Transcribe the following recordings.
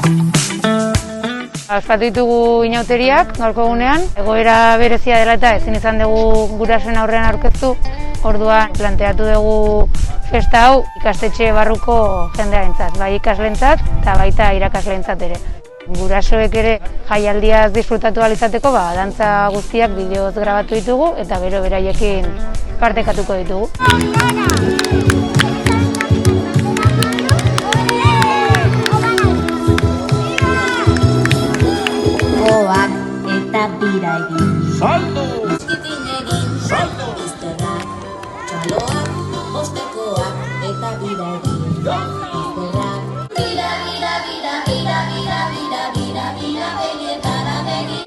Ospatu ditugu inauteriak gaurko egunean, egoera berezia dela eta ezin izan dugu gurasoen aurrean aurkeztu, orduan planteatu dugu festa hau ikastetxe barruko jendearentzat, bai ikasleentzat eta baita irakasleentzat ere. Gurasoek ere jaialdiaz disfrutatu ahal izateko, dantza guztiak bideoz grabatu ditugu eta gero beraiekin partekatuko ditugu. Eta bira egin. Salto! Izkitin egin. Salto! Izterrak, txaloak, ostekoak, eta bira egin. Izterrak. Bira, bira, bira, bira, bira, bira, bira, bira, begietara begi.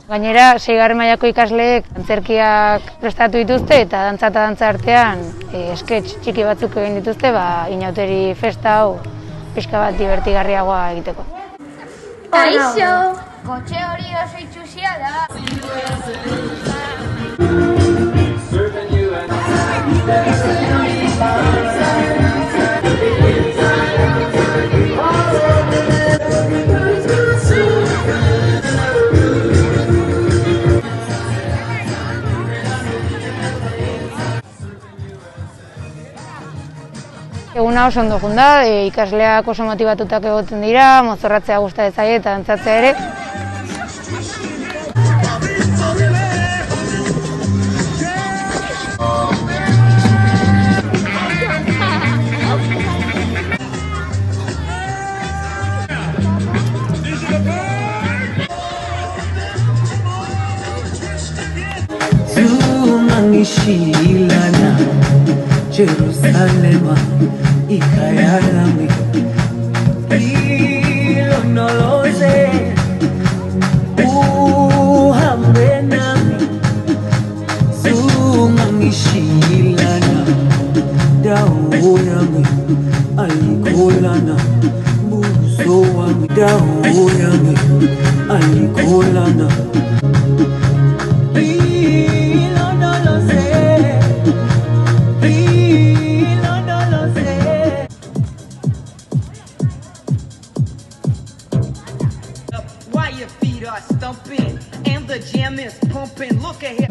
Gainera, 6. mailako ikasleek antzerkiak prestatu dituzte eta dantza artean sketch txiki batzuk egin dituzte, inauteri festa hau pixka bat divertigarriagoa egiteko. Kaixo! Kotxe hori oso itxusia da. Eguna oso ondo joan da, ikasleak oso motibatutak egoten dira, mozorratzea gustatzen zaie eta dantzatzea ere. Mangishilana Jerusalema ikayalami Hilo no lo sé uhambe nami Mangishilana dawo yami alikolana buso wami dawo yami alikolana While your feet are stumping and the jam is pumping, look ahead.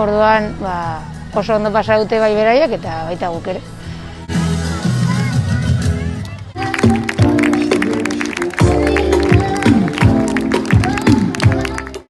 Orduan, oso ondo pasa dute bai beraiek eta baita guk ere.